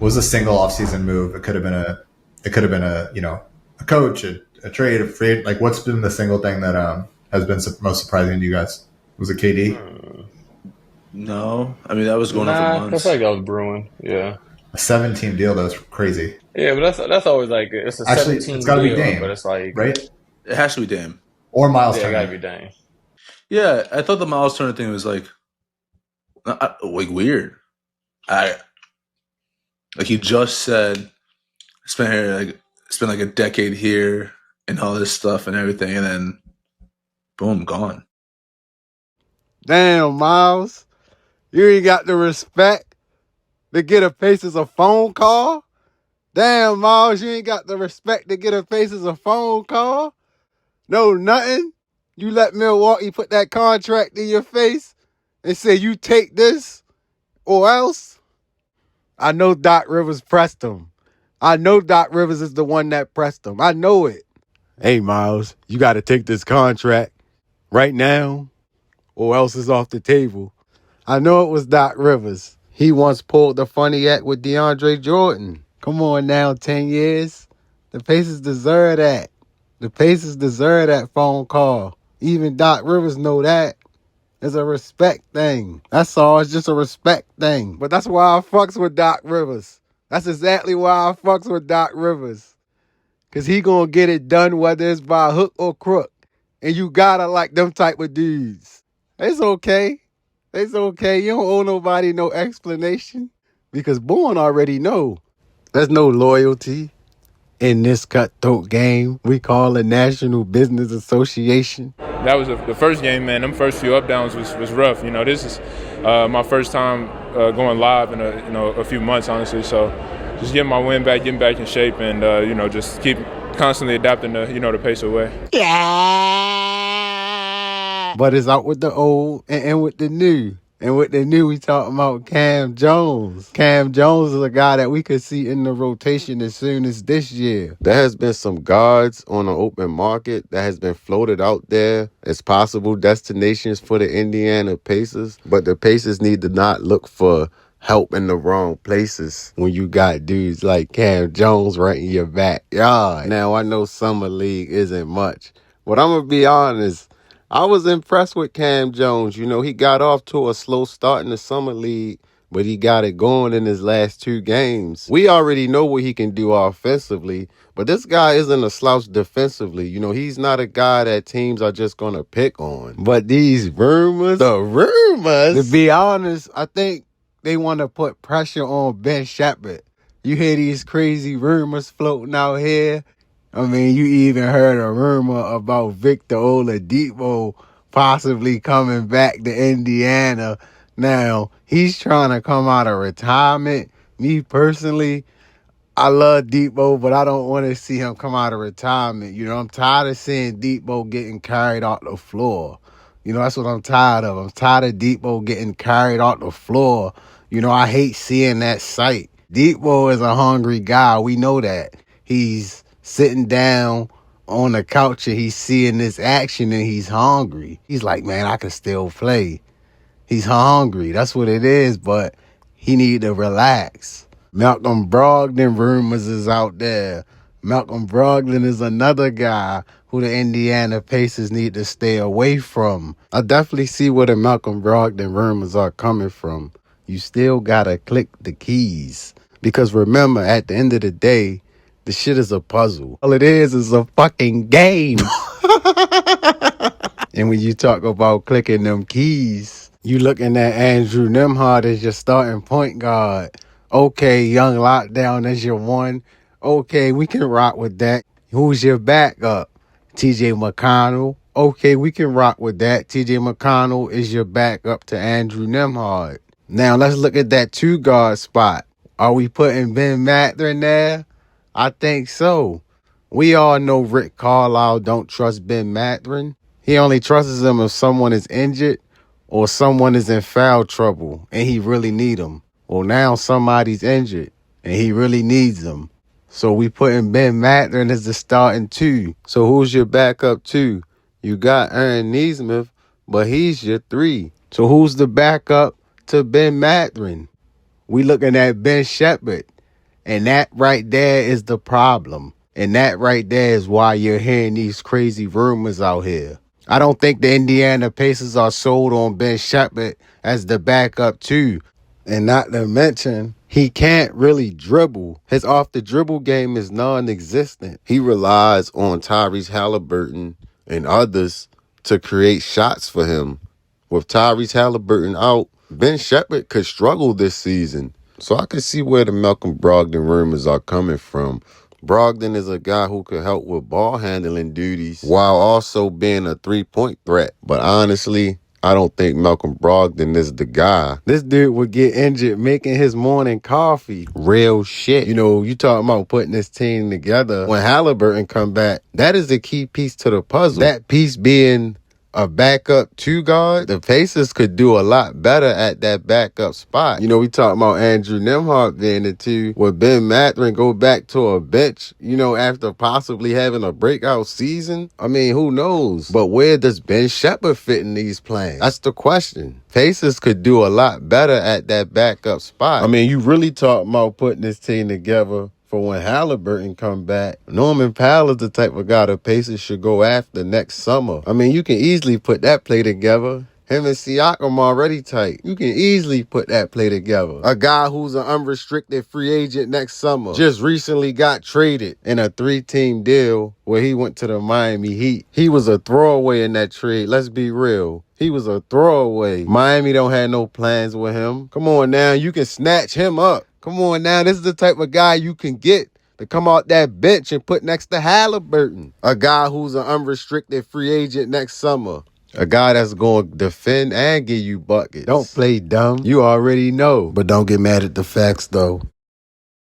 was a single offseason move? It could have been a a coach, a trade, a trade. Like, what's been the single thing that has been most surprising to you guys? Was it KD? Hmm. No, I mean that was going on for Nah, I feel months. like that was brewing. Yeah. A 7-team deal? That was crazy. Yeah, but that's always like it's a Actually, it's 17 got to be deal, but Dame, it's like right? It has to be Dame. Or Miles yeah, it gotta Turner. be Dame. Yeah, I thought the Miles Turner thing was like weird. I like he just said spent like a decade here and all this stuff and everything, and then boom, gone. Damn, Miles. You ain't got the respect to get a Pacers a phone call? Damn, Miles, you ain't got the respect to get a Pacers a phone call? No, nothing. You let Milwaukee put that contract in your face and say you take this or else? I know Doc Rivers pressed him. I know Doc Rivers is the one that pressed him. I know it. Hey, Miles, you got to take this contract right now or else it's off the table. I know it was Doc Rivers. He once pulled the funny act with DeAndre Jordan. Come on now, 10 years. The Pacers deserve that. The Pacers deserve that phone call. Even Doc Rivers know that. It's a respect thing. That's all. It's just a respect thing. But that's why I fucks with Doc Rivers. That's exactly why I fucks with Doc Rivers. Because he gonna get it done whether it's by hook or crook. And you gotta like them type of dudes. It's okay. It's okay. You don't owe nobody no explanation. Because Bourne already know. There's no loyalty in this cutthroat game we call the National Business Association. That was the first game, man. Them first few up downs was rough. This is my first time going live in a few months, honestly. So just getting my win back, getting back in shape, and just keep constantly adapting to the pace of way. But it's out with the old and in with the new. And with the new, we talking about Cam Jones. Cam Jones is a guy that we could see in the rotation as soon as this year. There has been some guards on the open market that has been floated out there as possible destinations for the Indiana Pacers. But the Pacers need to not look for help in the wrong places when you got dudes like Cam Jones right in your backyard. Now, I know Summer League isn't much, but I'm going to be honest. I was impressed with Cam Jones. He got off to a slow start in the Summer League, but he got it going in his last 2 games. We already know what he can do offensively, but this guy isn't a slouch defensively. He's not a guy that teams are just going to pick on. But these rumors, to be honest, I think they want to put pressure on Ben Shepherd. You hear these crazy rumors floating out here. I mean, you even heard a rumor about Victor Oladipo possibly coming back to Indiana. Now, he's trying to come out of retirement. Me personally, I love Depot, but I don't want to see him come out of retirement. I'm tired of seeing Depot getting carried off the floor. That's what I'm tired of. I'm tired of Depot getting carried off the floor. I hate seeing that sight. Depot is a hungry guy. We know that. He's sitting down on the couch and he's seeing this action and he's hungry. He's like, man, I can still play. He's hungry. That's what it is, but he need to relax. Malcolm Brogdon rumors is out there. Malcolm Brogdon is another guy who the Indiana Pacers need to stay away from. I definitely see where the Malcolm Brogdon rumors are coming from. You still gotta click the keys. Because remember, at the end of the day, the shit is a puzzle. All it is a fucking game. And when you talk about clicking them keys, you looking at Andrew Nembhard as your starting point guard. Okay, Young Lockdown as your one. Okay, we can rock with that. Who's your backup? TJ McConnell. Okay, we can rock with that. TJ McConnell is your backup to Andrew Nembhard. Now let's look at that 2-guard spot. Are we putting Ben Mathurin there? I think so. We all know Rick Carlisle don't trust Ben Mathurin. He only trusts him if someone is injured or someone is in foul trouble and he really need him. Well, now somebody's injured and he really needs them. So we putting Ben Mathurin as the starting 2. So who's your backup 2? You got Aaron Nesmith, but he's your 3. So who's the backup to Ben Mathurin? We looking at Ben Shepherd. And that right there is the problem. And that right there is why you're hearing these crazy rumors out here. I don't think the Indiana Pacers are sold on Ben Shepherd as the backup too. And not to mention, he can't really dribble. His off-the-dribble game is non-existent. He relies on Tyrese Haliburton and others to create shots for him. With Tyrese Haliburton out, Ben Shepherd could struggle this season. So I can see where the Malcolm Brogdon rumors are coming from. Brogdon is a guy who could help with ball handling duties while also being a three-point threat. But honestly, I don't think Malcolm Brogdon is the guy. This dude would get injured making his morning coffee. Real shit. You know, you talking about putting this team together. When Haliburton come back, that is the key piece to the puzzle. That piece being a backup two guard, the Pacers could do a lot better at that backup spot. You know, we talking about Andrew Nembhard being the two. Would Ben Mathurin go back to a bench, you know, after possibly having a breakout season? I mean, who knows? But where does Ben Shepherd fit in these plans? That's the question. Pacers could do a lot better at that backup spot. I mean, you really talking about putting this team together for when Haliburton come back. Norman Powell is the type of guy the Pacers should go after next summer. I mean, you can easily put that play together. Him and Siakam already tight. You can easily put that play together. A guy who's an unrestricted free agent next summer just recently got traded in a 3-team deal where he went to the Miami Heat. He was a throwaway in that trade. Let's be real. He was a throwaway. Miami don't have no plans with him. Come on now, you can snatch him up. Come on now, this is the type of guy you can get to come out that bench and put next to Haliburton. A guy who's an unrestricted free agent next summer. A guy that's going to defend and give you buckets. Don't play dumb. You already know. But don't get mad at the facts, though.